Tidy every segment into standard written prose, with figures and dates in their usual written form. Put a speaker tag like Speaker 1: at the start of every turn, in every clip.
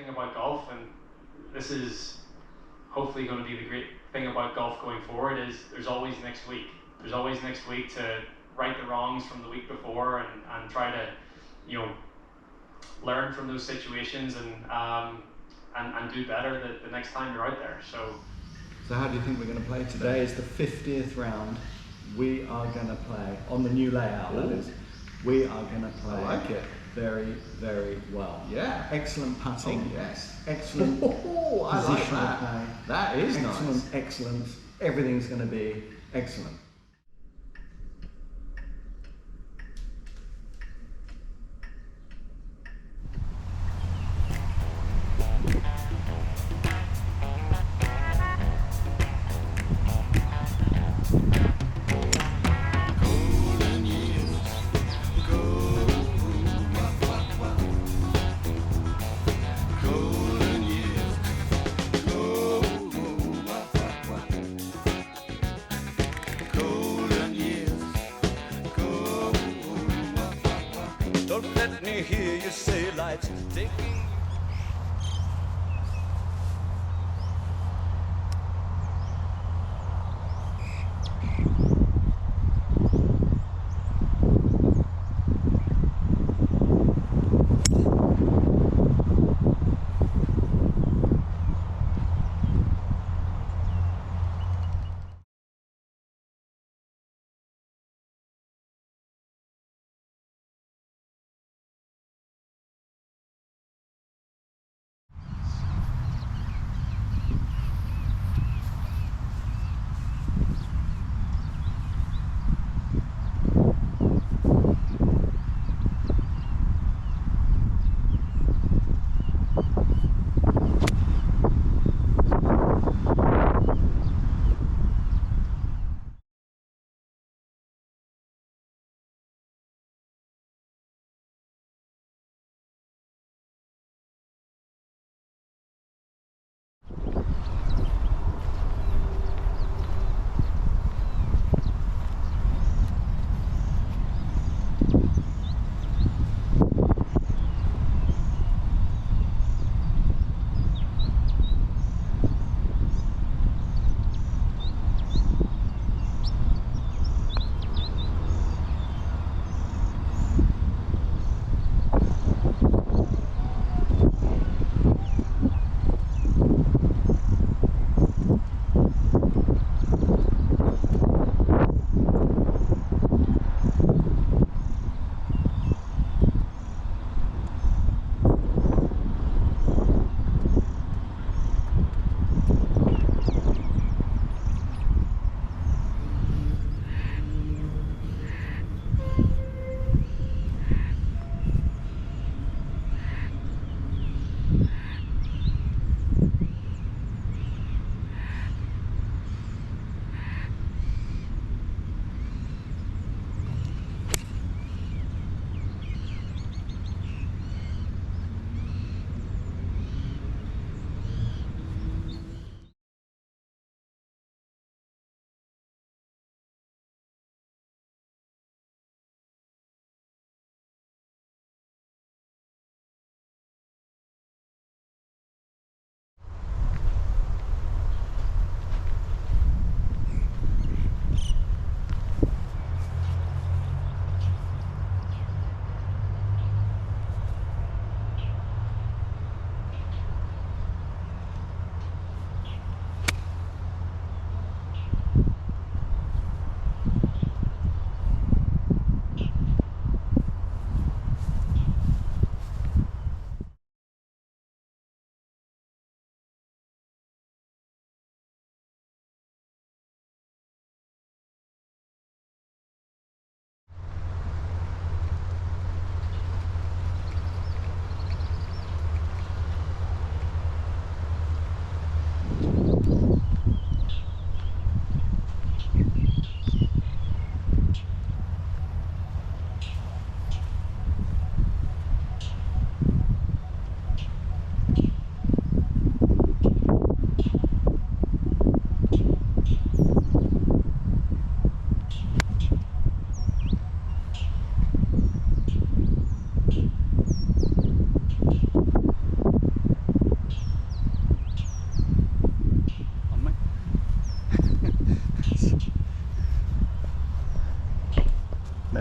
Speaker 1: thing about golf, and this is hopefully going to be the great thing about golf going forward, is there's always next week. There's always next week to right the wrongs from the week before and try to, you know, learn from those situations and do better the next time you're out there.
Speaker 2: So how do you think we're going to play today? Today is the 50th round. We are going to play on the new layout. That is. We are going to play.
Speaker 3: I like it.
Speaker 2: Very, very well.
Speaker 3: Yeah.
Speaker 2: Excellent putting.
Speaker 3: Oh, yes.
Speaker 2: Excellent
Speaker 3: I like
Speaker 2: positional
Speaker 3: that.
Speaker 2: play.
Speaker 3: That is
Speaker 2: Excellent,
Speaker 3: nice.
Speaker 2: excellent. Everything's going to be excellent.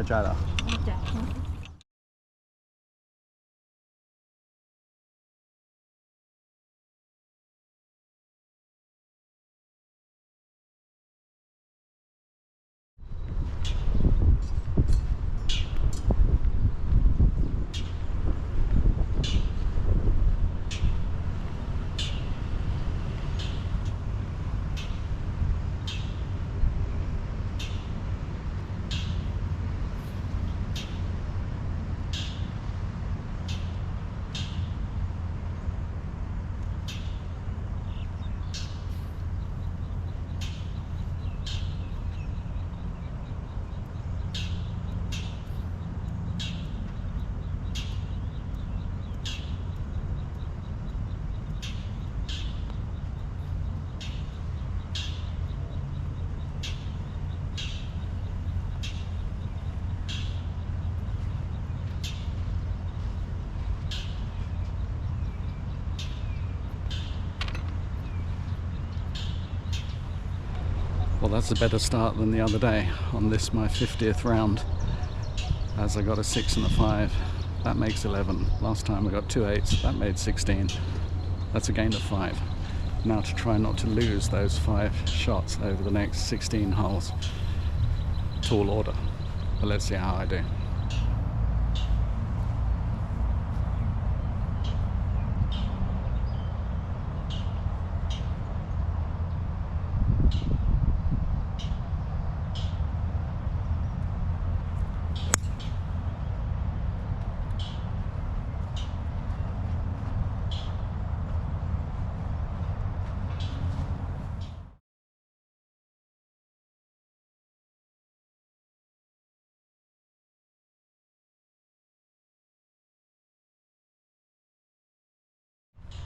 Speaker 2: 摘的。Well, that's a better start than the other day on this, my 50th round, as I got a 6 and a 5. That makes 11. Last time I got 2 8s, that made 16. That's a gain of 5. Now to try not to lose those 5 shots over the next 16 holes. Tall order, but let's see how I do.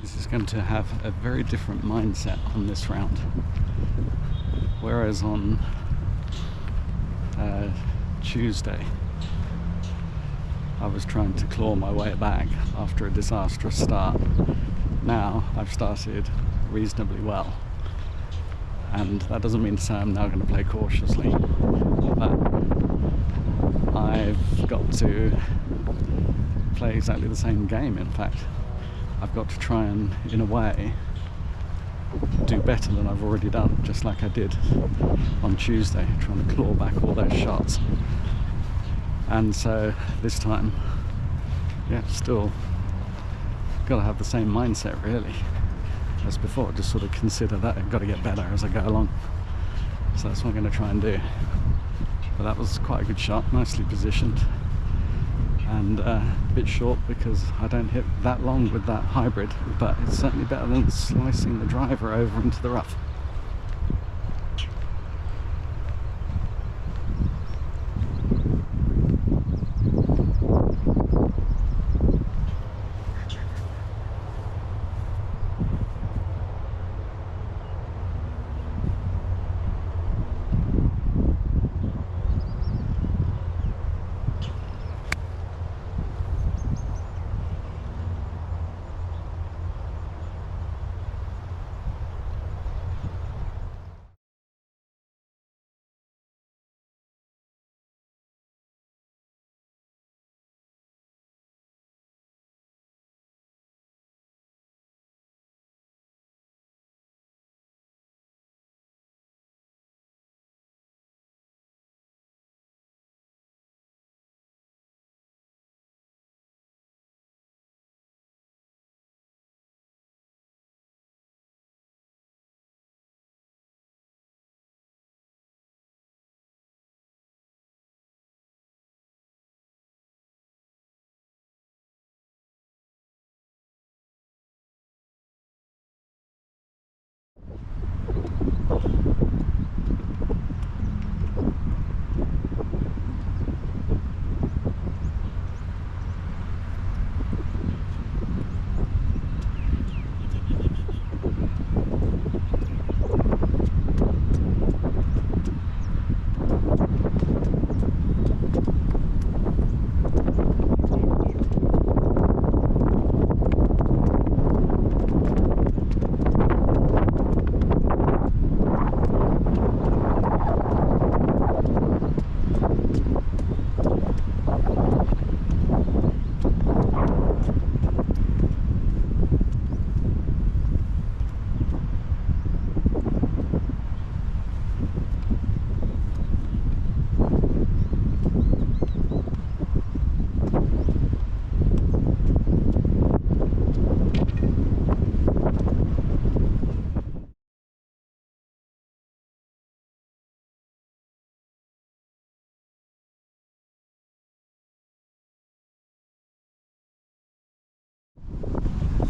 Speaker 2: This is going to have a very different mindset on this round. Whereas on Tuesday, I was trying to claw my way back after a disastrous start. Now I've started reasonably well. And that doesn't mean to say I'm now going to play cautiously, but I've got to play exactly the same game. In fact, I've got to try and, in a way, do better than I've already done, just like I did on Tuesday, trying to claw back all those shots. And so this time, yeah, still got to have the same mindset really as before, just sort of consider that I've got to get better as I go along. So that's what I'm going to try and do. But that was quite a good shot, nicely positioned, and a bit short because I don't hit that long with that hybrid, but it's certainly better than slicing the driver over into the rough.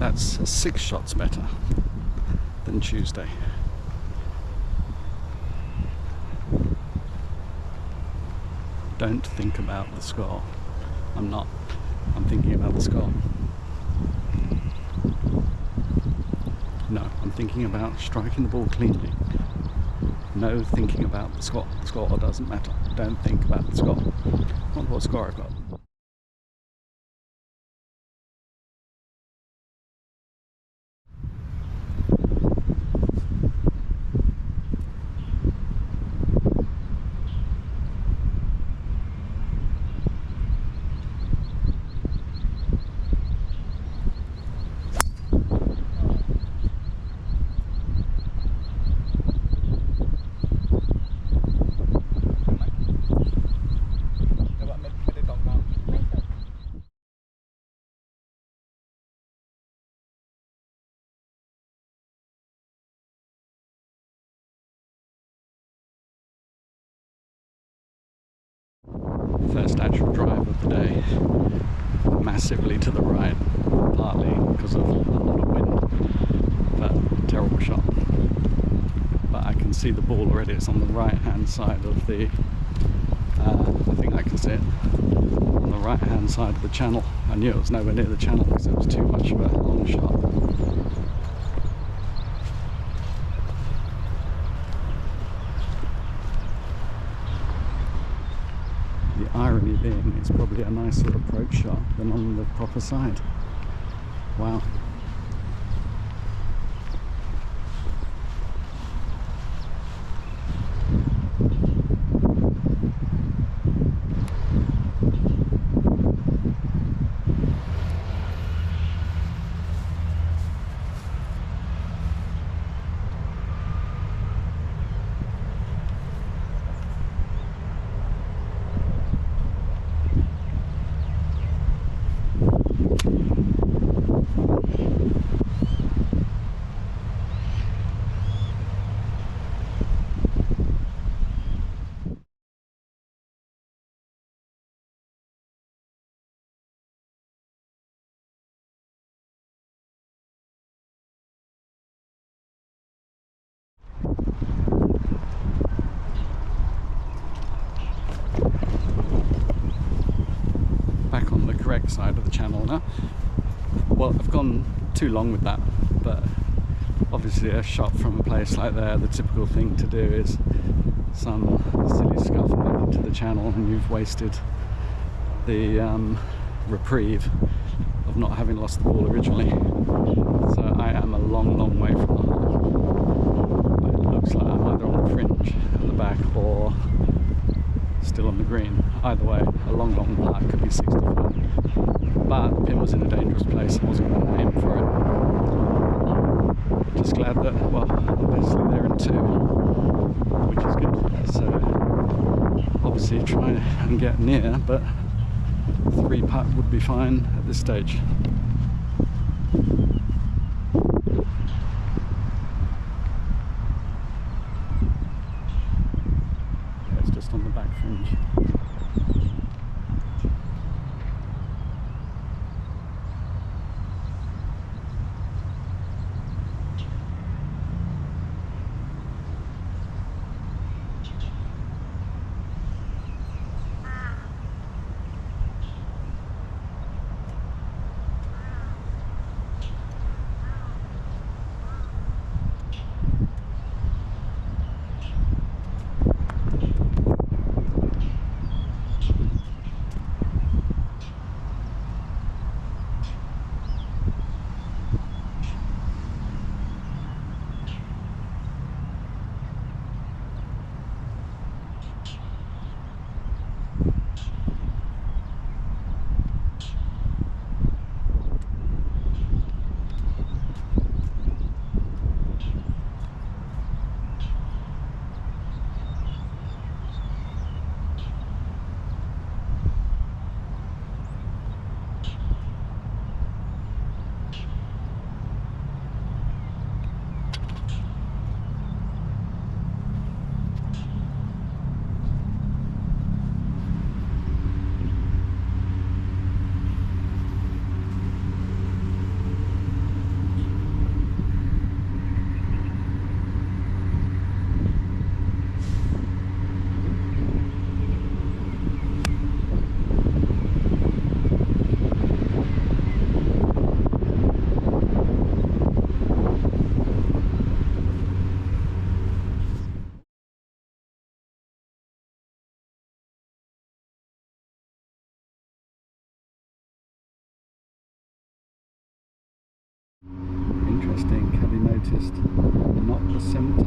Speaker 2: that's 6 shots better than Tuesday. Don't think about the score. I'm not. I'm thinking about the score. No, I'm thinking about striking the ball cleanly. No thinking about the score. The score doesn't matter. Don't think about the score. Not what score I've got. First actual drive of the day, massively to the right, partly because of a lot of wind, but terrible shot. But I can see the ball already. It's on the right hand side of the I think I can see it on the right hand side of the channel. I knew it was nowhere near the channel because it was too much of a long shot. The irony being it's probably a nicer approach shot than on the proper side. Wow. Back on the correct side of the channel now. Well, I've gone too long with that, but obviously a shot from a place like there, the typical thing to do is some silly scuff back into the channel and you've wasted the reprieve of not having lost the ball originally. So I am a long way from the hole, but it looks like I'm either on the fringe at the back or still on the green. Either way, a long putt, could be 60 foot. But the pin was in a dangerous place. I wasn't going to aim for it. Just glad that, well, basically they're in 2, which is good. So obviously try and get near, but 3 putt would be fine at this stage. Yeah, it's just on the back fringe. interesting. Have you noticed? Not the centre.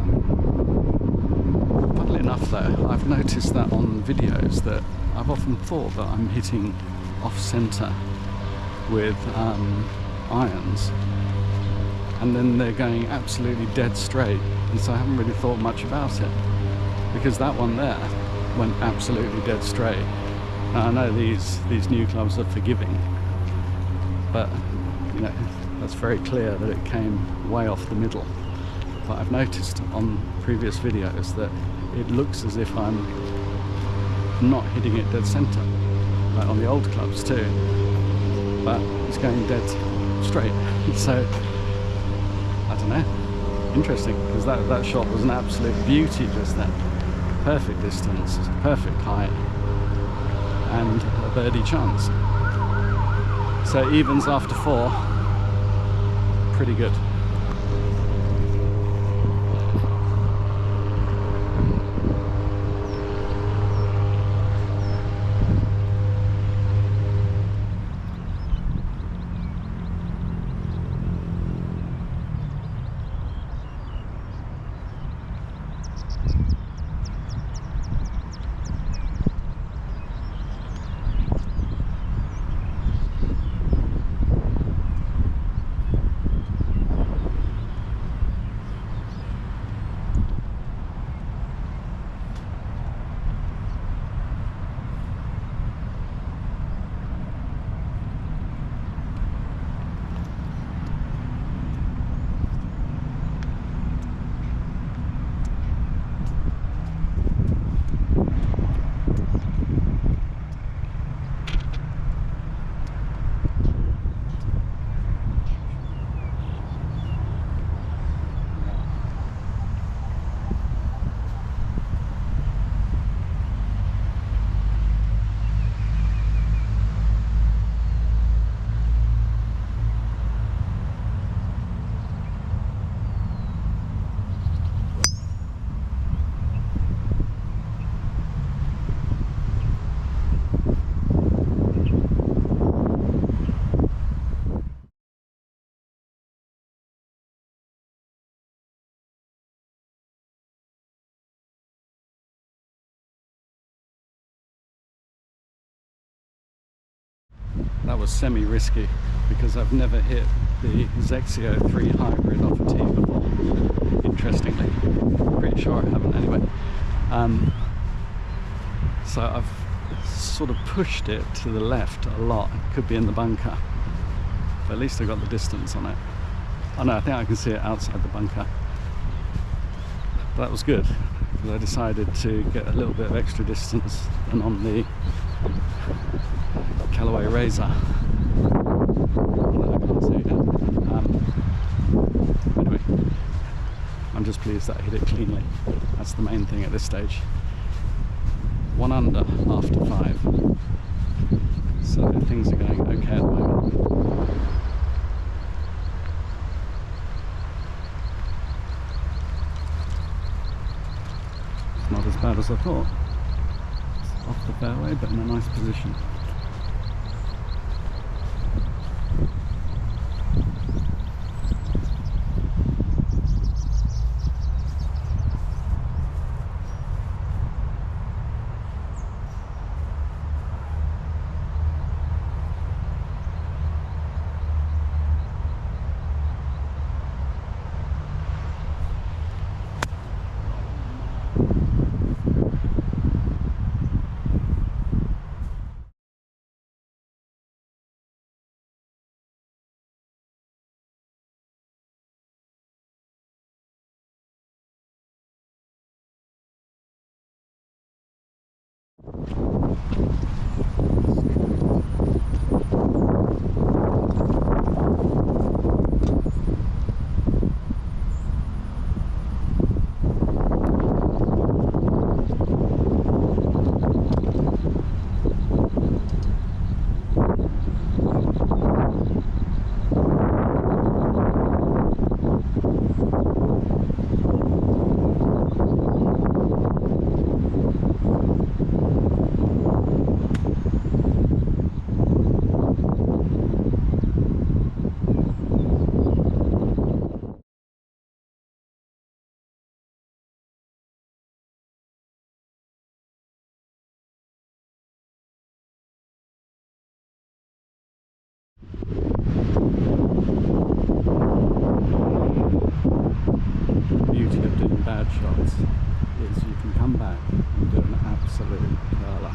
Speaker 2: Funnily enough though, I've noticed that on videos that I've often thought that I'm hitting off centre with irons, and then they're going absolutely dead straight, and so I haven't really thought much about it, because that one there went absolutely dead straight. Now I know these new clubs are forgiving, but you know, that's very clear that it came way off the middle. But I've noticed on previous videos that it looks as if I'm not hitting it dead centre, like on the old clubs too, but it's going dead straight. So I don't know, interesting, because that shot was an absolute beauty just then. Perfect distance, perfect height, and a birdie chance. So evens after 4, pretty good. That was semi-risky because I've never hit the Zexio 3 hybrid off a tee before, interestingly. Pretty sure I haven't anyway. So I've sort of pushed it to the left a lot. It could be in the bunker, but at least I got the distance on it. Oh no, I think I can see it outside the bunker. But that was good, because I decided to get a little bit of extra distance than on the Callaway Razor. Although I can't see it. Anyway, I'm just pleased that I hit it cleanly. That's the main thing at this stage. 1 under after 5. So things are going okay at the moment. It's not as bad as I thought. It's off the fairway, but in a nice position. shots is you can come back and do an absolute curler.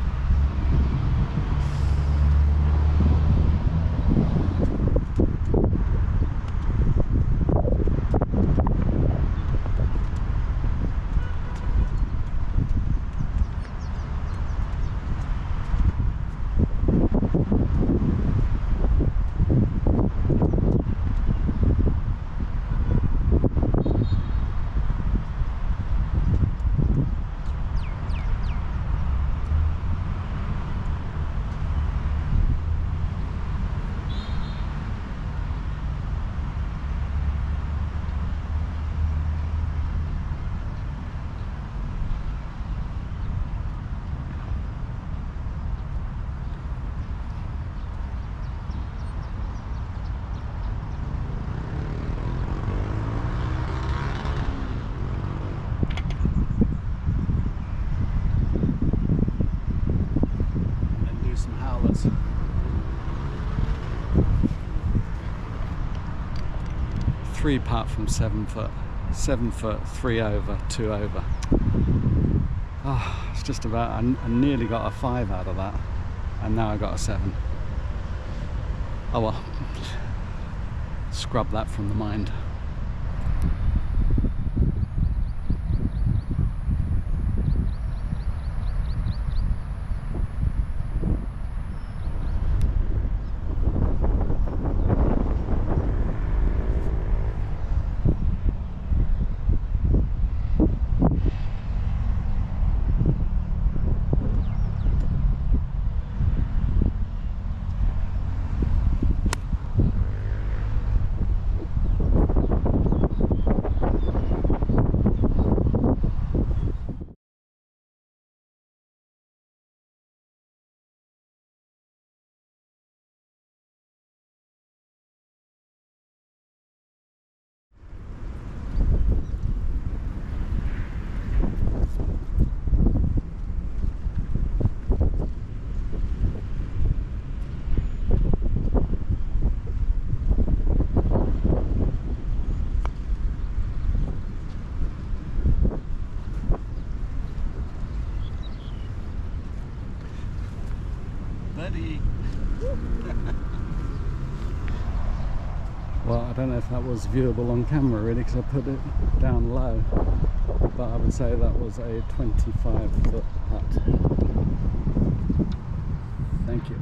Speaker 2: Three putt from 7 foot, 7 foot, 3 over, 2 over. Oh, it's just about, I nearly got a 5 out of that, and now I got a 7. Oh well, scrub that from the mind. Well, I don't know if that was viewable on camera really, because I put it down low, but I would say that was a 25-foot putt. Thank you.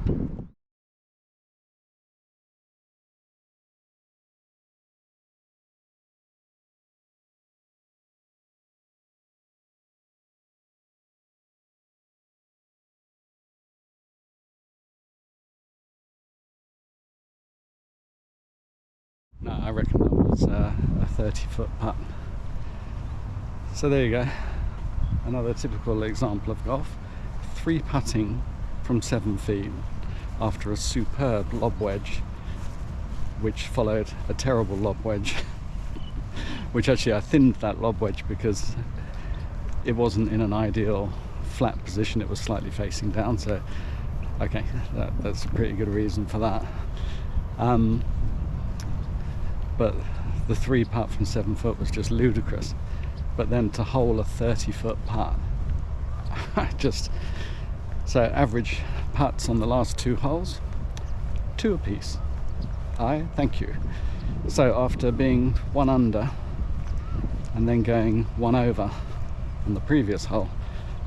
Speaker 2: No, I reckon that was a 30-foot putt. So there you go, another typical example of golf. 3 putting from 7 feet after a superb lob wedge, which followed a terrible lob wedge, which actually I thinned that lob wedge because it wasn't in an ideal flat position, it was slightly facing down, so okay, that's a pretty good reason for that. But the 3 putt from 7 foot was just ludicrous. But then to hole a 30-foot putt, so average putts on the last 2 holes, 2 apiece. Thank you. So after being 1 under and then going 1 over on the previous hole,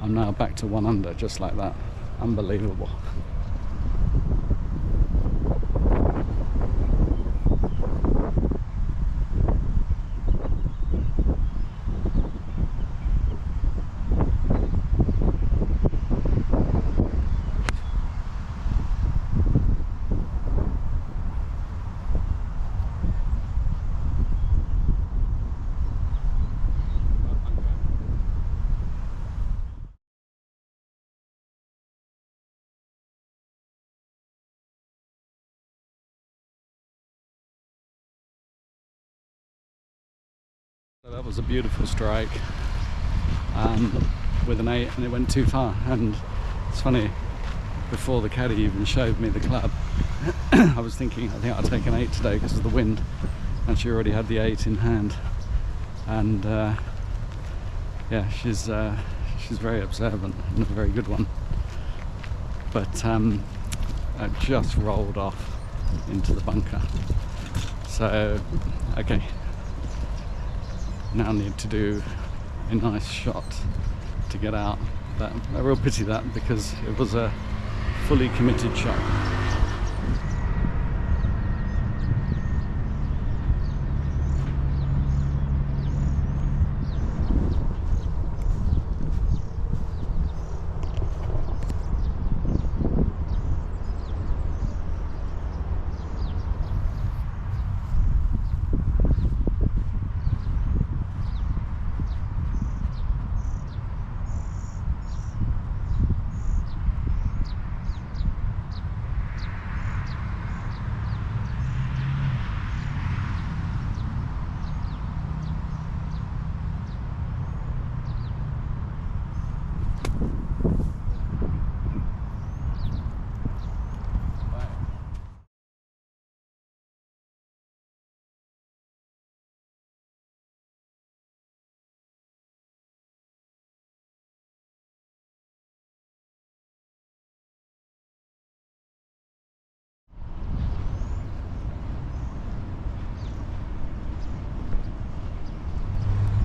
Speaker 2: I'm now back to 1 under, just like that. Unbelievable. So that was a beautiful strike with an 8, and it went too far. And it's funny, before the caddy even showed me the club, I was thinking I think I'll take an 8 today because of the wind, and she already had the 8 in hand. And yeah, she's very observant and a very good one. But I just rolled off into the bunker. So, okay, now need to do a nice shot to get out. But a real pity that, because it was a fully committed shot.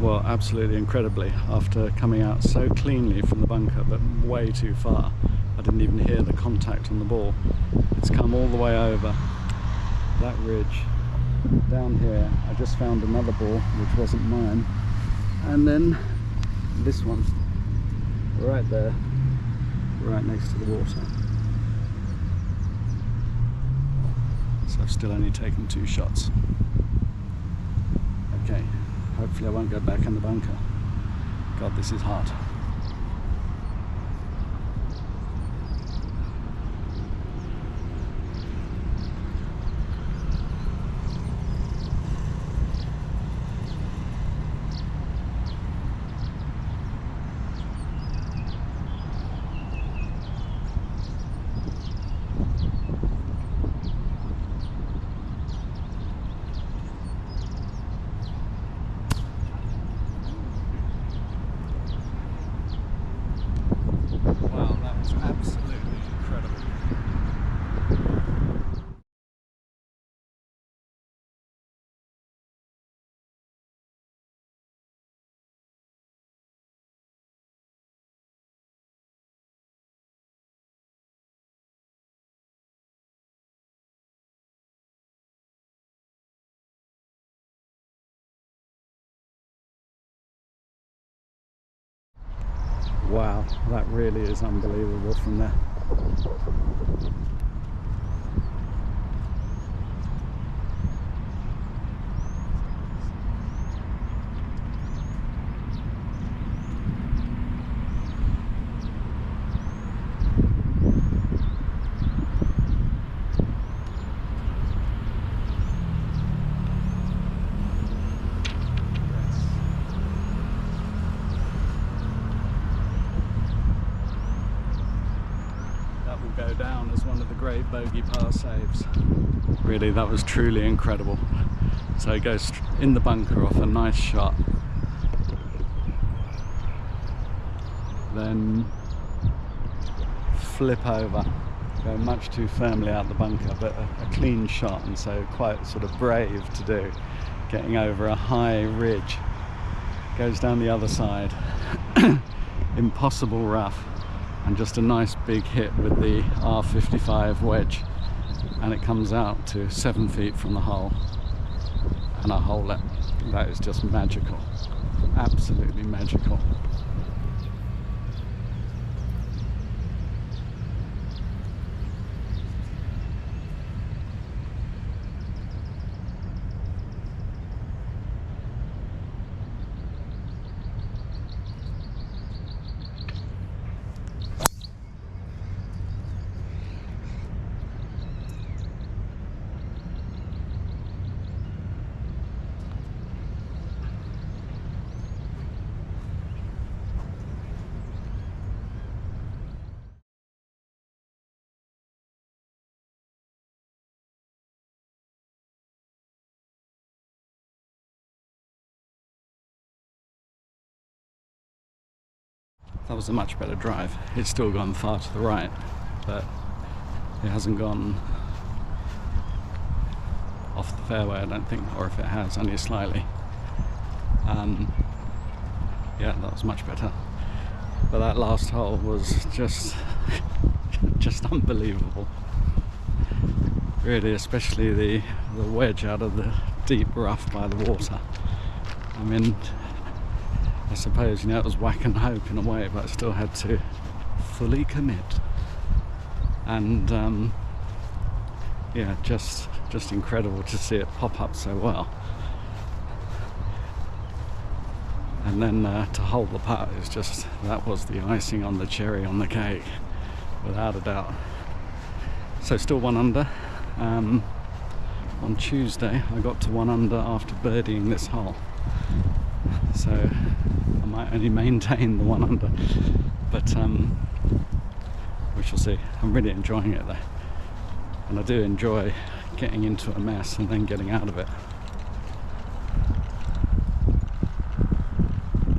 Speaker 2: Well, absolutely incredibly, after coming out so cleanly from the bunker but way too far, I didn't even hear the contact on the ball. It's come all the way over that ridge down here. I just found another ball which wasn't mine, and then this one right there, right next to the water. So I've still only taken 2 shots. Okay, hopefully I won't go back in the bunker. God, this is hard. Wow, that was absolutely incredible. Wow, that really is unbelievable from there. Go down as one of the great bogey par saves. Really, that was truly incredible. So it goes in the bunker off a nice shot, then flip over, go much too firmly out the bunker, but a clean shot, and so quite sort of brave to do, getting over a high ridge, goes down the other side, impossible rough, and just a nice big hit with the R55 wedge, and it comes out to 7 feet from the hole, and I hole it. That is just magical, absolutely magical. that was a much better drive. It's still gone far to the right, but it hasn't gone off the fairway, I don't think, or if it has, only slightly. Yeah, that was much better. But that last hole was just unbelievable. Really, especially the wedge out of the deep rough by the water. I mean, I suppose, it was whack and hope in a way, but I still had to fully commit. And yeah, just incredible to see it pop up so well. And then to hold the putt is that was the icing on the cherry on the cake, without a doubt. So still 1 under. On Tuesday I got to 1 under after birdieing this hole, so I might only maintain the 1 under, but we shall see. I'm really enjoying it though, and I do enjoy getting into a mess and then getting out of it.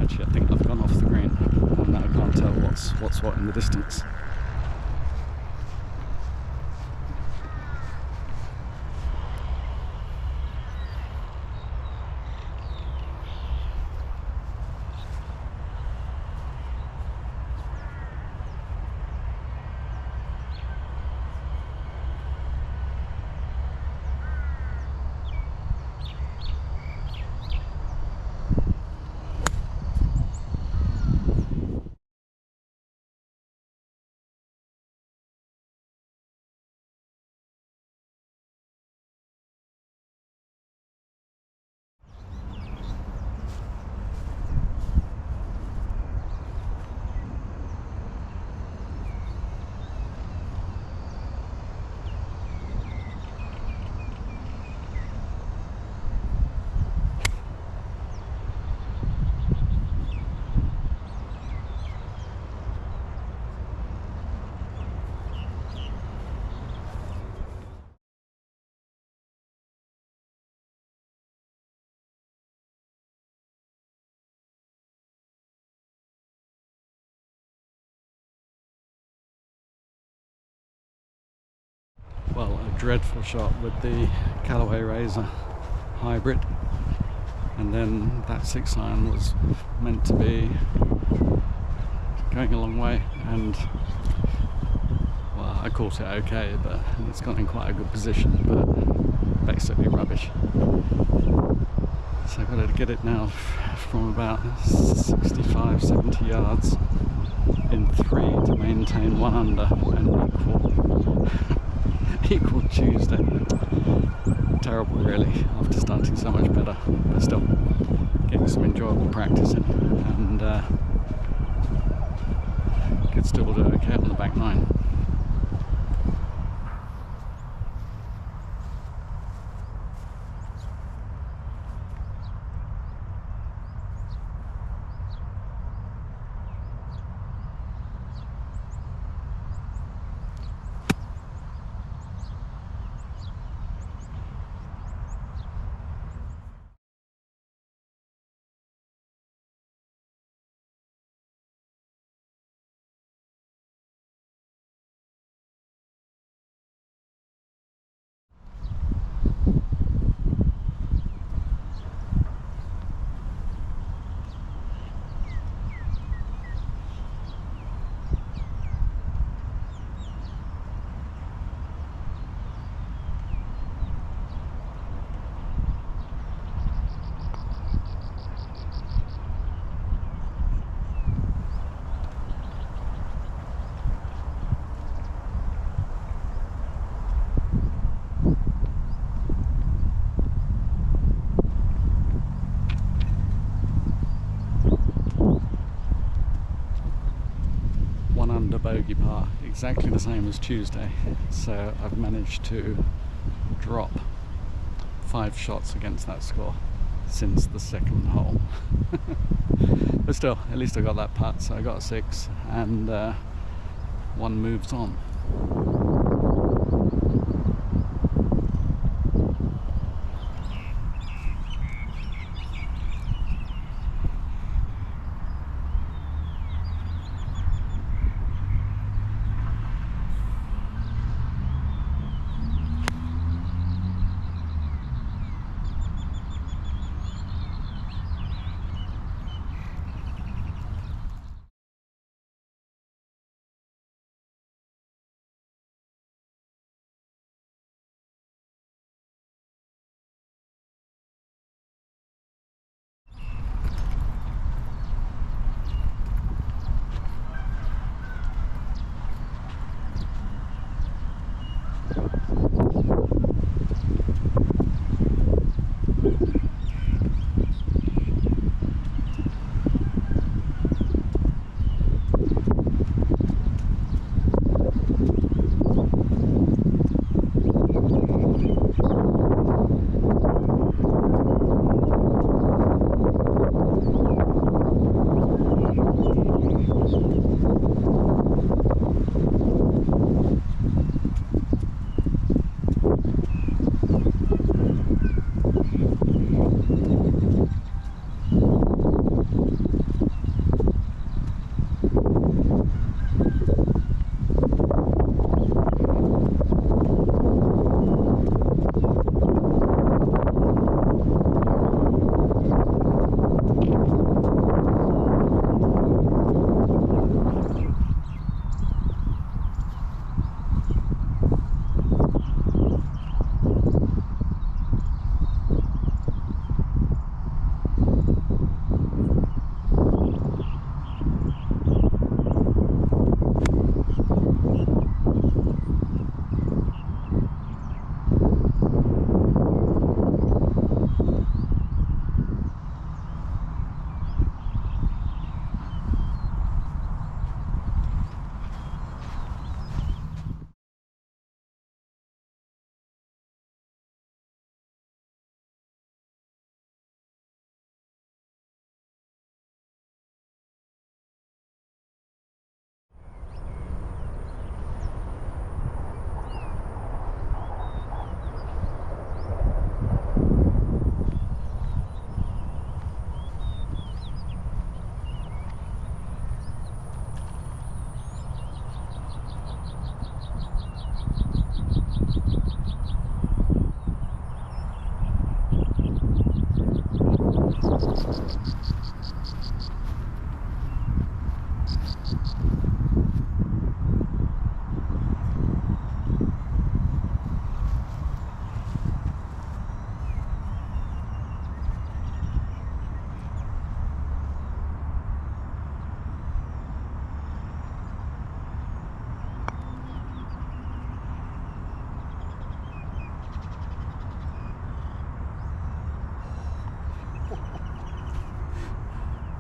Speaker 2: Actually, I think I've gone off the green and I can't tell what's what in the distance. Well, a dreadful shot with the Callaway Razor hybrid, and then that 6-iron was meant to be going a long way, and well, I caught it okay, but it's gone in quite a good position, but basically rubbish. So I've got to get it now from about 65-70 yards in 3 to maintain 1 under and equal Tuesday. Terrible really, after starting so much better, but still getting some enjoyable practice in, and could still do okay on the back 9. Bogey par, exactly the same as Tuesday, so I've managed to drop 5 shots against that score since the 2nd hole. But still, at least I got that putt, so I got a 6, and 1 moves on.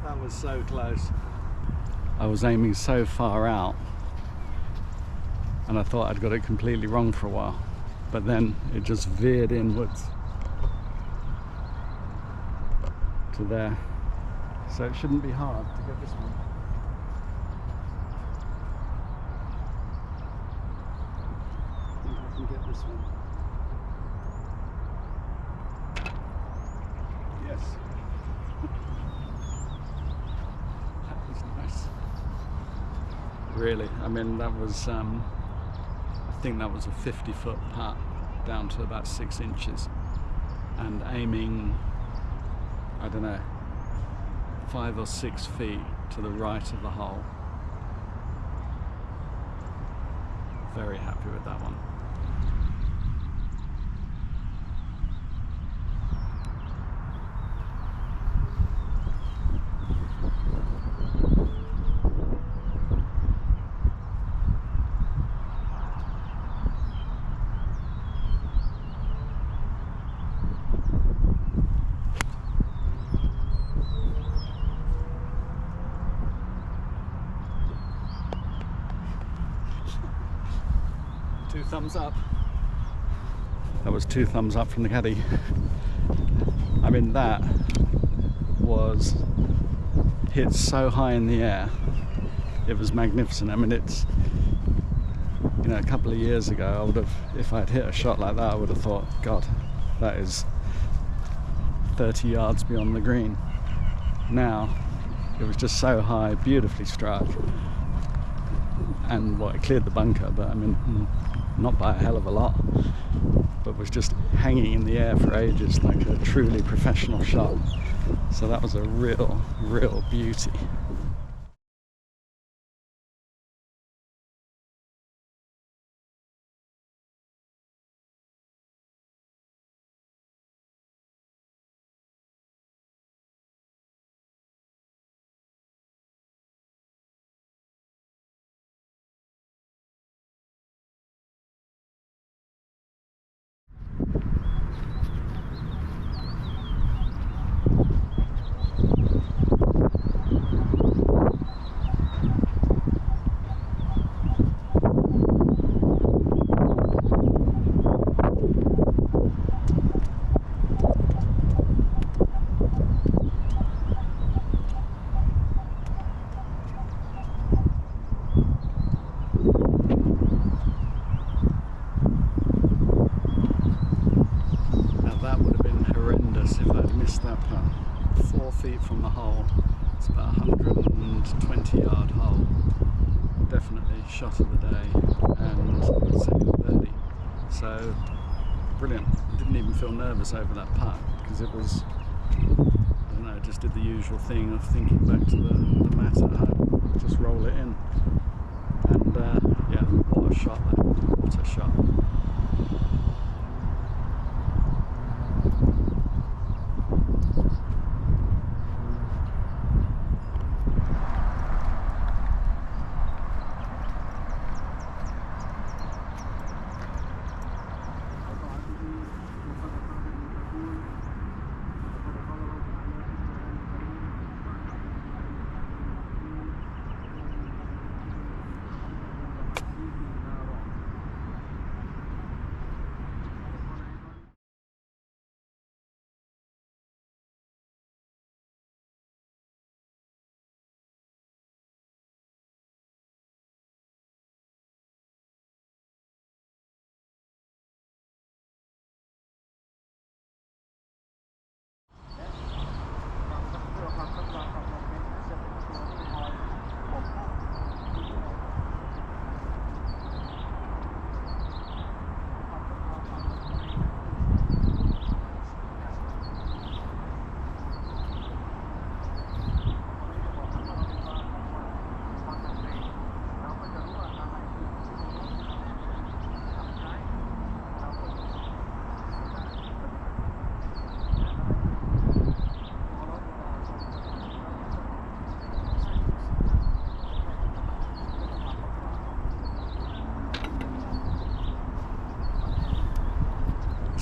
Speaker 2: That was so close. I was aiming so far out and I thought I'd got it completely wrong for a while, but then it just veered inwards to there, so it shouldn't be hard to get this one. I think I can get this one. Yes. That was nice. Really, I mean, that was I think that was a 50-foot putt down to about 6 inches, and aiming, I don't know, 5 or 6 feet to the right of the hole. Very happy with that one. Two thumbs up. That was 2 thumbs up from the caddy. I mean, that was hit so high in the air. It was magnificent. I mean, it's, you know, a couple of years ago, I would have, if I'd hit a shot like that, I would have thought, God, that is 30 yards beyond the green. Now, it was just so high, beautifully struck. And well, it cleared the bunker, but I mean, not by a hell of a lot, but was just hanging in the air for ages, like a truly professional shot. So that was a real beauty. That putt, 4 feet from the hole. It's about a 120-yard hole. Definitely shot of the day and second birdie. So brilliant. I didn't even feel nervous over that putt because it was, I don't know, just did the usual thing of thinking back to the mat at home, just roll it in. And yeah, what a shot that. What a shot.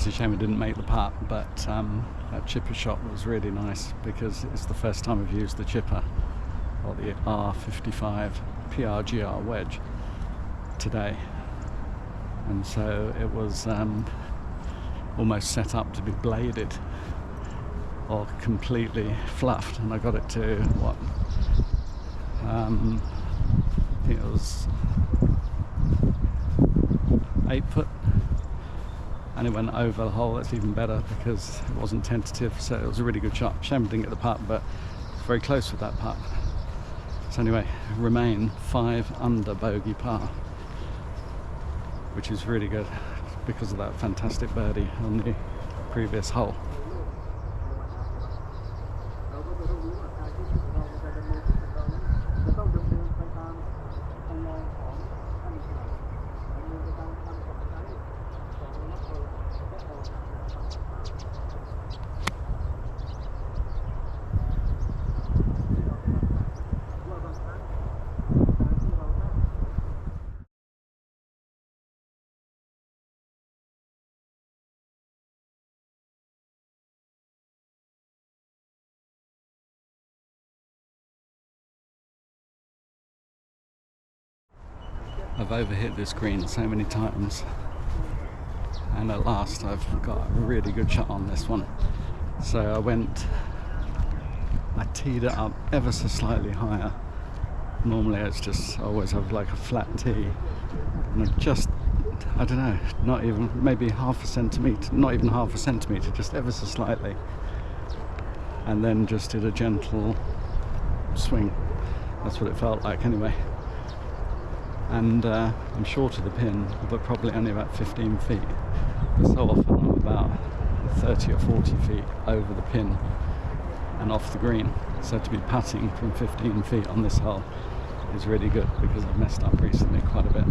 Speaker 2: It's a shame it didn't make the putt, but that chipper shot was really nice because it's the first time I've used the chipper, or the R55 PRGR wedge today, and so it was almost set up to be bladed or completely fluffed, and I got it to what, I think it was 8 foot, and it went over the hole. That's even better because it wasn't tentative, so it was a really good shot. Shame I didn't get the putt, but it's very close with that putt. So anyway, remain 5 under bogey par, which is really good because of that fantastic birdie on the previous hole. I've overhit this green so many times, and at last I've got a really good shot on this one. So I teed it up ever so slightly higher. Normally it's just, I always have like a flat tee, and I don't know, not even, maybe half a centimetre, not even half a centimetre, just ever so slightly, and then just did a gentle swing. That's what it felt like anyway. And I'm short of the pin, but probably only about 15 feet. But so often I'm about 30 or 40 feet over the pin and off the green. So to be putting from 15 feet on this hole is really good because I've messed up recently quite a bit.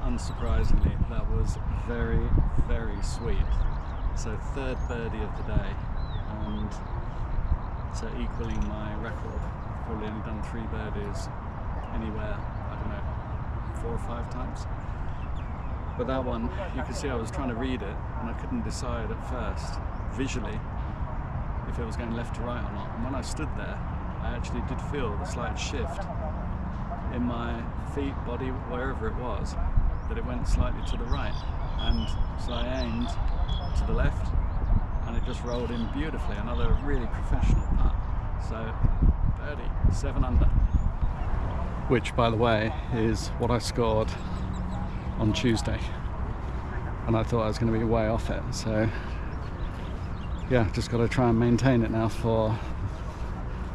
Speaker 2: Unsurprisingly, that was very, very sweet. So 3rd birdie of the day, and so equaling my record. I've probably only done 3 birdies anywhere, I don't know, 4 or 5 times. But that one, you could see I was trying to read it, and I couldn't decide at first, visually, if it was going left to right or not. And when I stood there, I actually did feel the slight shift in my feet, body, wherever it was, that it went slightly to the right, and so I aimed to the left, and it just rolled in beautifully. Another really professional putt. So birdie, 7 under, which by the way is what I scored on Tuesday, and I thought I was going to be way off it. So yeah, just got to try and maintain it now for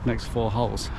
Speaker 2: next 4 holes.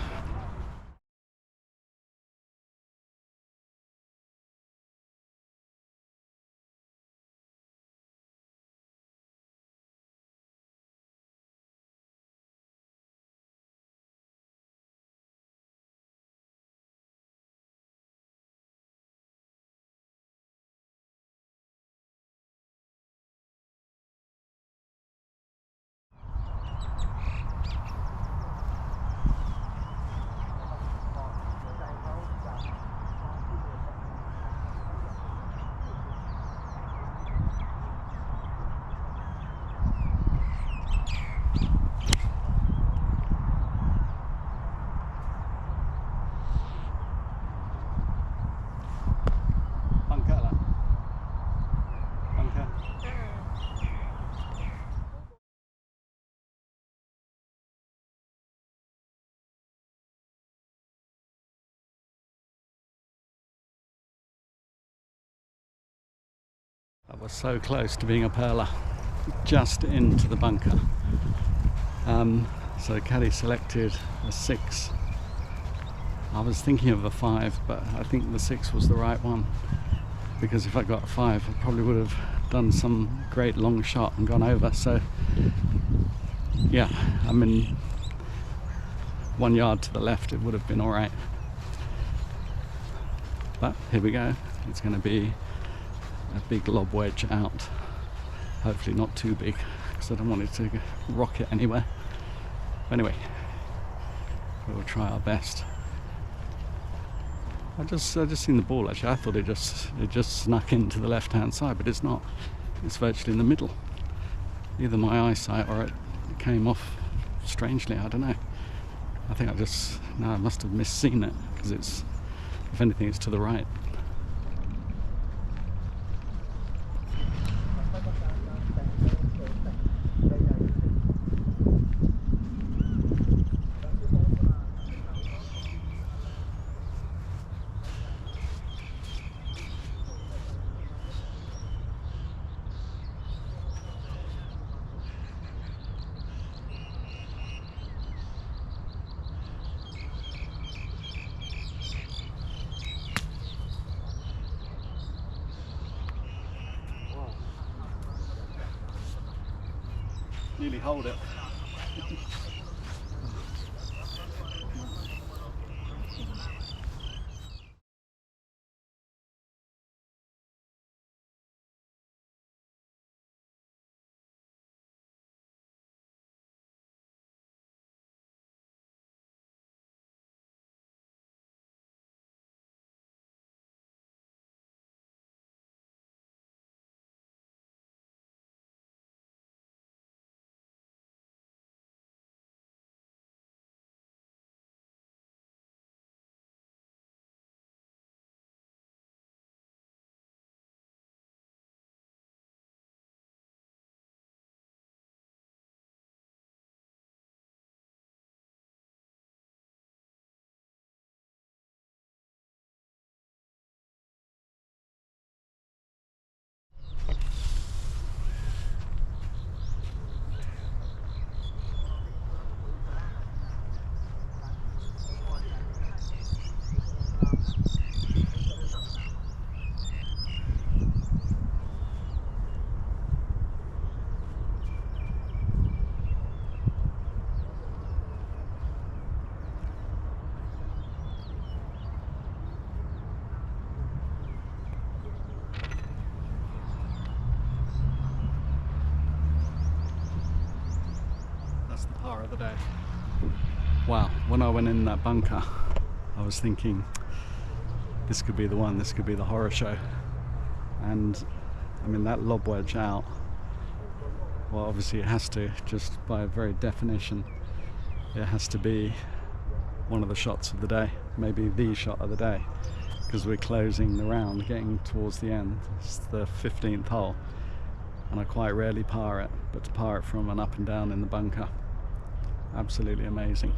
Speaker 2: That was so close to being a perler, just into the bunker. So caddy selected a 6. I was thinking of a 5, but I think the 6 was the right one, because if I got a 5 I probably would have done some great long shot and gone over. So yeah, I mean, 1 yard to the left it would have been alright. But here we go, it's going to be a big lob wedge out, hopefully not too big because I don't want it to rocket anywhere. Anyway, we'll try our best. I just seen the ball actually. I thought it just snuck into the left hand side, but it's not. It's virtually in the middle. Either my eyesight or it came off strangely, I don't know. I think I must have misseen it, because it's, if anything, it's to the right. Nearly hold it. That's the par of the day. Wow, when I went in that bunker, I was thinking, this could be the one, this could be the horror show. And I mean, that lob wedge out, well, obviously it has to, just by very definition, it has to be one of the shots of the day, maybe the shot of the day, because we're closing the round, getting towards the end. It's the 15th hole, and I quite rarely par it, but to par it from an up and down in the bunker, absolutely amazing.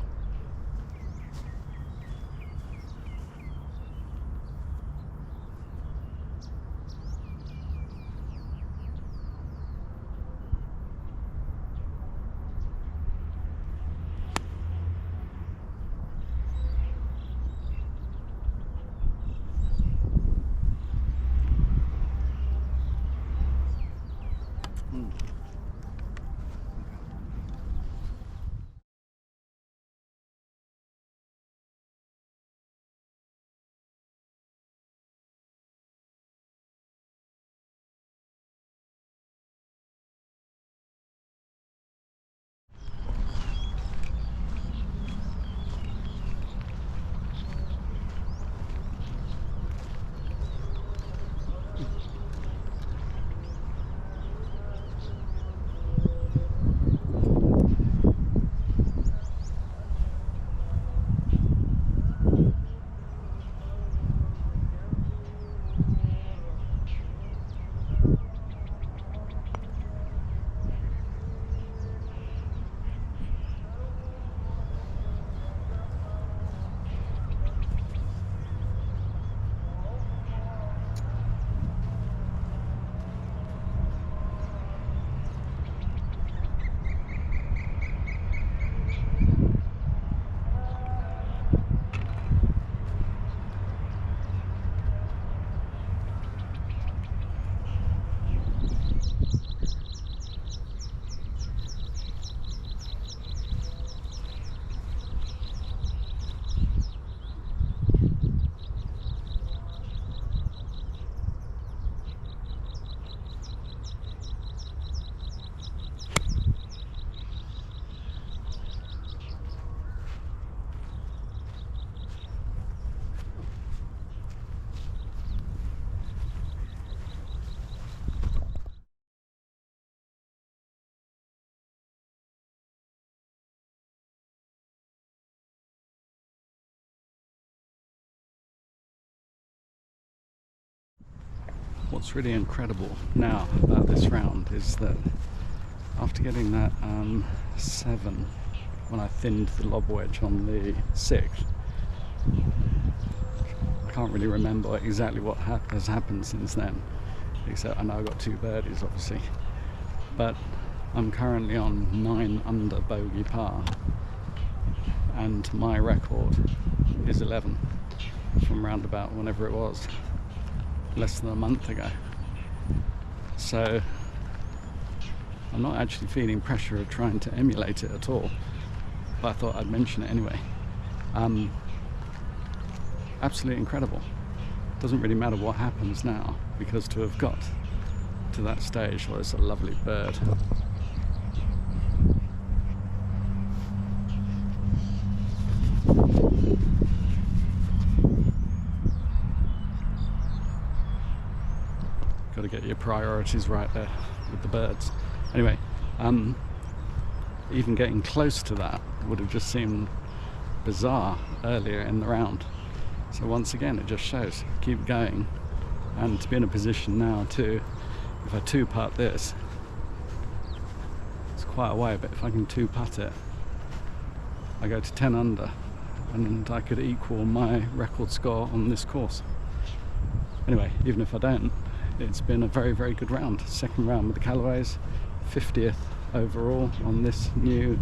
Speaker 2: what's really incredible now about this round is that after getting that 7 when I thinned the lob wedge on the 6th, I can't really remember exactly what has happened since then, except I know I got 2 birdies obviously, but I'm currently on 9 under bogey par and my record is 11 from round about whenever it was, less than a month ago. So I'm not actually feeling pressure of trying to emulate it at all, but I thought I'd mention it anyway. Absolutely incredible. Doesn't really matter what happens now, because to have got to that stage, well, it's a lovely bird. Got to get your priorities right there with the birds. Anyway, even getting close to that would have just seemed bizarre earlier in the round. So once again, it just shows, keep going, and to be in a position now to, if I 2-putt this, it's quite a way, but if I can 2-putt it, I go to 10 under, and I could equal my record score on this course. Anyway, even if I don't, it's been a very, very good round. Second round with the Callaways, 50th overall on this new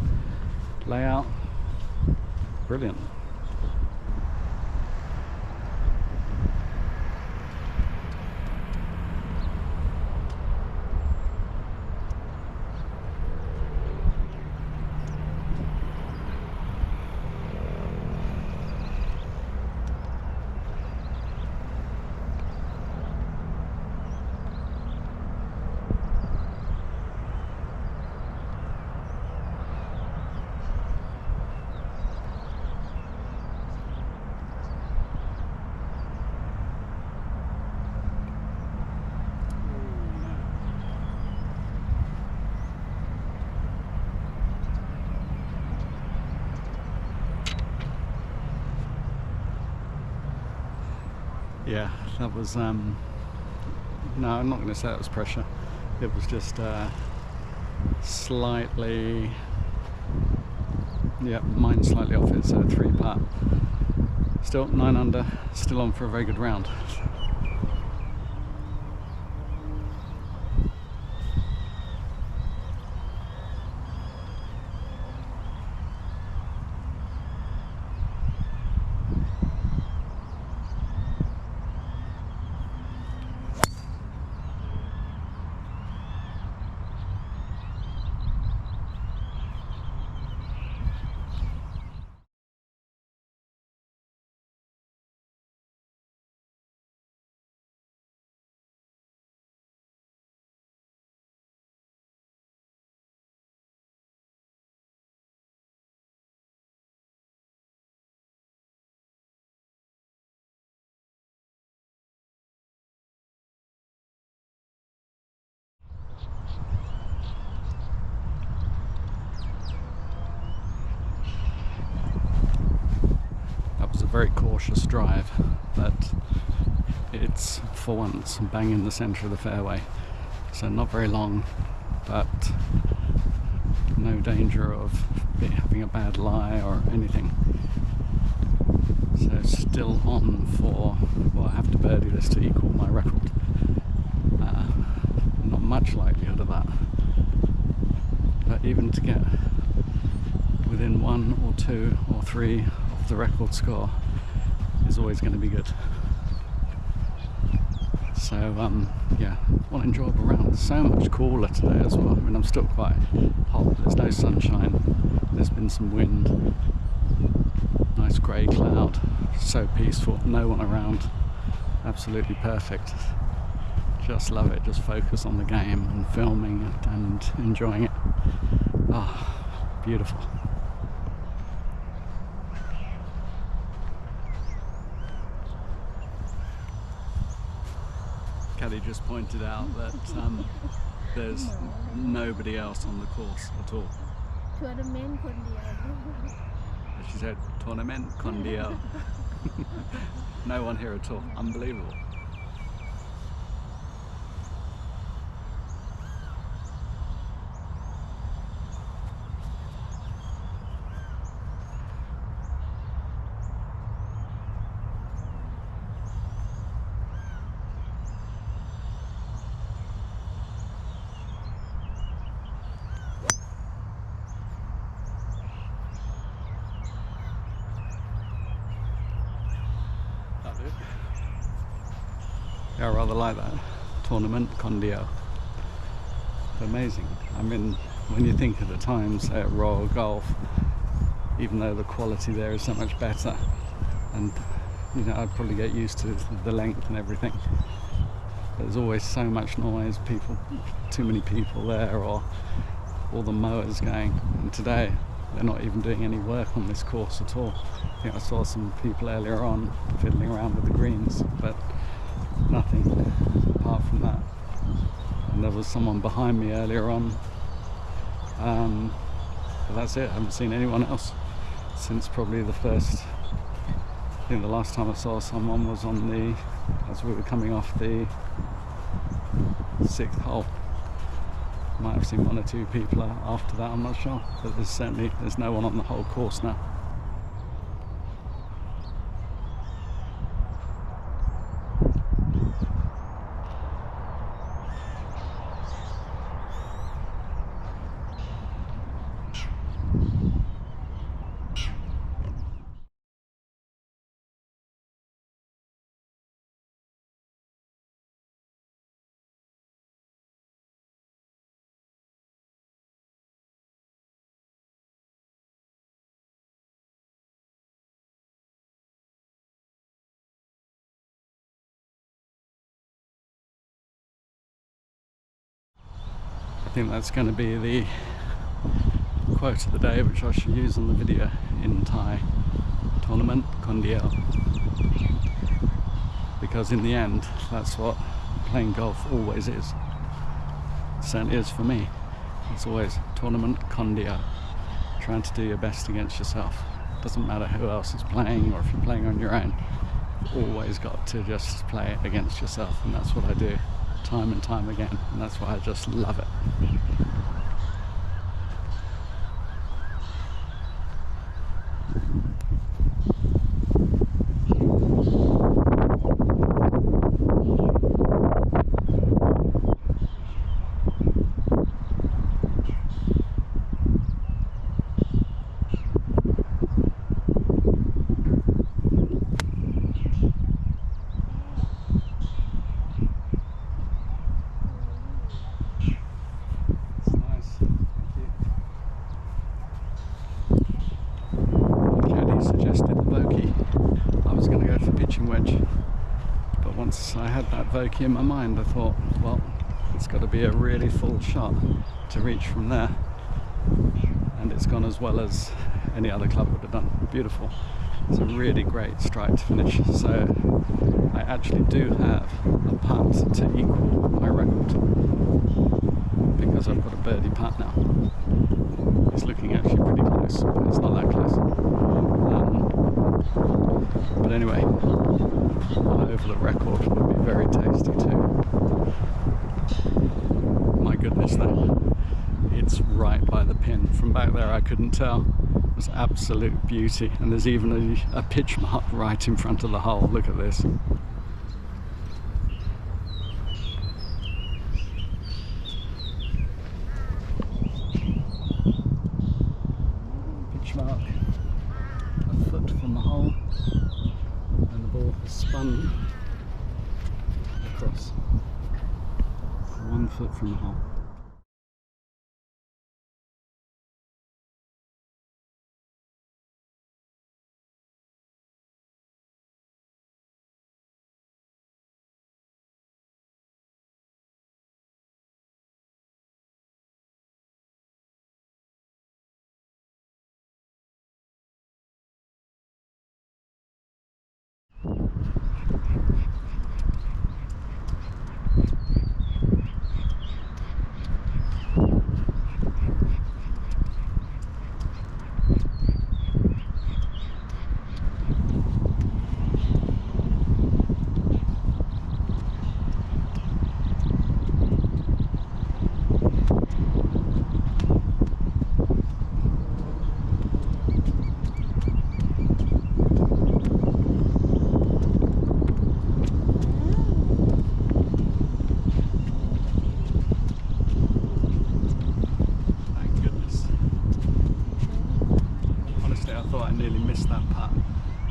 Speaker 2: layout. Brilliant. Yeah, that was, no, I'm not going to say it was pressure. It was just slightly, yeah, mine slightly off it, so 3-putt. Still 9 under, still on for a very good round. Very cautious drive, but it's for once bang in the centre of the fairway, so not very long, but no danger of it having a bad lie or anything. So still on for, well, I have to birdie this to equal my record. Not much likelihood of that, but even to get within 1 or 2 or 3 of the record score is always going to be good. So yeah, what an enjoyable round. It's so much cooler today as well. I mean, I'm still quite hot, there's no sunshine, there's been some wind, nice grey cloud, so peaceful, no one around, absolutely perfect. Just love it, just focus on the game and filming and enjoying it. Ah, oh, beautiful. Caddy just pointed out that there's nobody else on the course at all.
Speaker 3: Tournament คนเดียว
Speaker 2: She said, tournament คนเดียว. No one here at all. Unbelievable. Yeah, I rather like that. Tournament Condio. Amazing. I mean, when you think of the times at Royal Golf, even though the quality there is so much better, and you know, I'd probably get used to the length and everything, but there's always so much noise, people, too many people there, or all the mowers going. And today they're not even doing any work on this course at all. I think I saw some people earlier on fiddling around with the greens, but nothing apart from that. And there was someone behind me earlier on, but that's it. I haven't seen anyone else since probably the first, I think the last time I saw someone was on the, as we were coming off the 6th hole. Might have seen 1 or 2 people after that, I'm not sure, but there's no one on the whole course now. I think that's going to be the quote of the day, which I should use on the video in Thai. Tournament Condio. Because in the end, that's what playing golf always is. It certainly is for me. It's always tournament Condio. Trying to do your best against yourself. Doesn't matter who else is playing or if you're playing on your own. You've always got to just play it against yourself, and that's what I do time and time again, and that's why I just love it. I had that vokey in my mind, I thought, well, it's got to be a really full shot to reach from there, and it's gone as well as any other club would have done. Beautiful. It's a really great strike to finish, so I actually do have a putt to equal my record because I've got a birdie putt now. It's looking actually pretty close, but it's not that close. But anyway, an oval at record would be very tasty too. My goodness though, it's right by the pin. From back there I couldn't tell. It was absolute beauty, and there's even a pitch mark right in front of the hole. Look at this. Pitch mark a foot from the hole, and the ball has spun across 1 foot from the hole.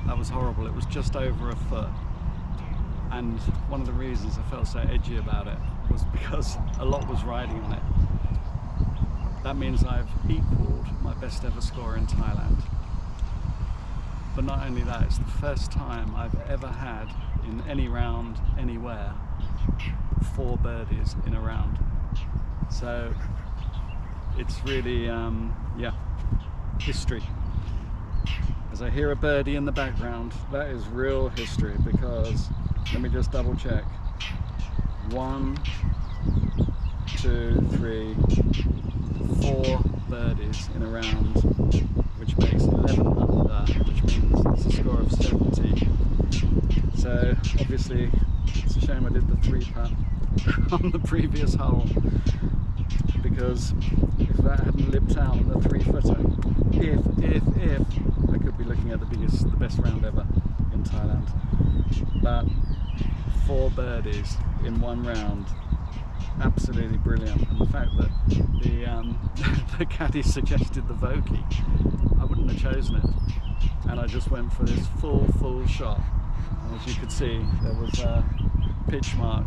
Speaker 2: That was horrible. It was just over a foot, And one of the reasons I felt so edgy about it was because a lot was riding on it. That means I've equalled my best ever score in Thailand. But not only that, it's the first time I've ever had in any round, anywhere, 4 birdies in a round. So it's really, yeah, history. As I hear a birdie in the background, that is real history, because let me just double check. 1, 2, 3, 4 birdies in a round, which makes 11 under, which means it's a score of 70. So obviously it's a shame I did the 3-putt on the previous hole, because if that hadn't lipped out on the 3-footer, if I could be looking at the best round ever in Thailand. But 4 birdies in one round, absolutely brilliant. And the fact that the caddy suggested the Vokey, I wouldn't have chosen it, and I just went for this full shot. And as you could see, there was a pitch mark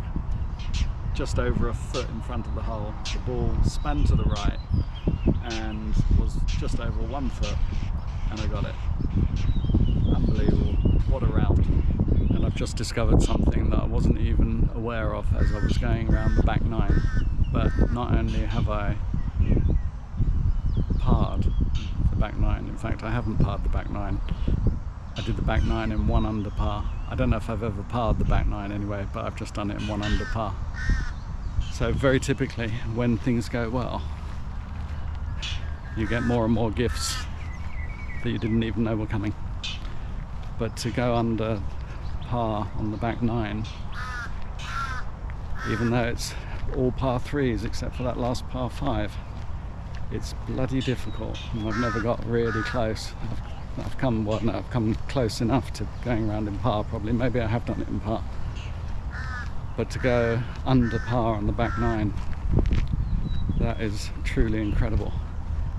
Speaker 2: just over a foot in front of the hole. The ball span to the right and was just over 1 foot, and I got it. Unbelievable, what a round. And I've just discovered something that I wasn't even aware of as I was going around the back 9. But not only have I parred the back 9, in fact I haven't parred the back 9. I did the back 9 in 1 under par. I don't know if I've ever parred the back 9 anyway, but I've just done it in 1 under par. So very typically, when things go well, you get more and more gifts that you didn't even know were coming. But to go under par on the back 9, even though it's all par 3s except for that last par 5, it's bloody difficult, and I've never got really close. I've come close enough to going around in par, probably. Maybe I have done it in par. But to go under par on the back 9, that is truly incredible.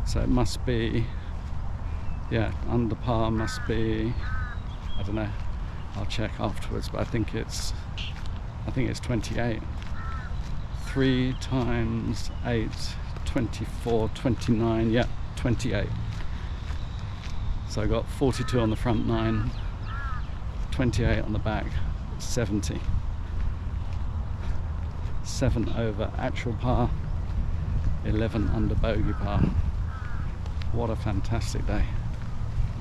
Speaker 2: So it must be, yeah, under par must be, I don't know, I'll check afterwards, but I think it's 28. 3 times 8, 24, 29, yeah, 28. So I got 42 on the front 9, 28 on the back, 70. 7 over actual par, 11 under bogey par. What a fantastic day.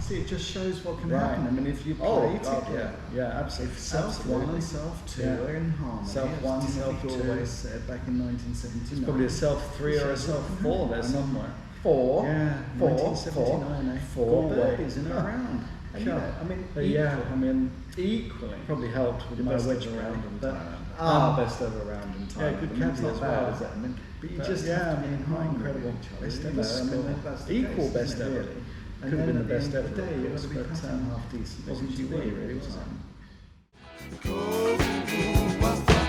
Speaker 4: See, it just shows what can
Speaker 5: Right.
Speaker 4: happen. I mean, if you play
Speaker 5: yeah, yeah, absolutely.
Speaker 4: if self 1 and self 2
Speaker 5: Yeah.
Speaker 4: are in harmony,
Speaker 5: Self 1,
Speaker 4: as
Speaker 5: self
Speaker 4: Timothy
Speaker 5: 2.
Speaker 4: always said back in 1979.
Speaker 5: It's probably a self 3 or a self 4 there somewhere.
Speaker 4: 4,
Speaker 5: Yeah,
Speaker 4: 1979, 4 birdies in a
Speaker 5: Huh.
Speaker 4: round. And you know, I mean,
Speaker 5: Yeah, I mean,
Speaker 4: equally.
Speaker 5: probably helped with
Speaker 4: Your
Speaker 5: most
Speaker 4: best
Speaker 5: of the
Speaker 4: ever
Speaker 5: round.
Speaker 4: round in
Speaker 5: But
Speaker 4: Thailand.
Speaker 5: best ever round in Thailand.
Speaker 4: Yeah, good
Speaker 5: I mean,
Speaker 4: caddy
Speaker 5: not
Speaker 4: as
Speaker 5: bad,
Speaker 4: well.
Speaker 5: is it? I mean,
Speaker 4: But you
Speaker 5: but
Speaker 4: just
Speaker 5: yeah,
Speaker 4: have
Speaker 5: I
Speaker 4: to
Speaker 5: mean,
Speaker 4: be in harmony
Speaker 5: incredible.
Speaker 4: with each other.
Speaker 5: Best
Speaker 4: You
Speaker 5: ever.
Speaker 4: know,
Speaker 5: I
Speaker 4: I mean,
Speaker 5: mean,
Speaker 4: that's the
Speaker 5: equal
Speaker 4: case,
Speaker 5: best
Speaker 4: isn't it,
Speaker 5: ever.
Speaker 4: really?
Speaker 5: Could
Speaker 4: And
Speaker 5: have been
Speaker 4: then
Speaker 5: the
Speaker 4: at
Speaker 5: best
Speaker 4: end
Speaker 5: ever,
Speaker 4: of the day,
Speaker 5: of
Speaker 4: you've
Speaker 5: course,
Speaker 4: got to be
Speaker 5: but
Speaker 4: putting half decent,
Speaker 5: wasn't
Speaker 4: as
Speaker 5: too
Speaker 4: you were,
Speaker 5: big,
Speaker 4: really,
Speaker 5: was
Speaker 4: wasn't
Speaker 5: it?
Speaker 4: it?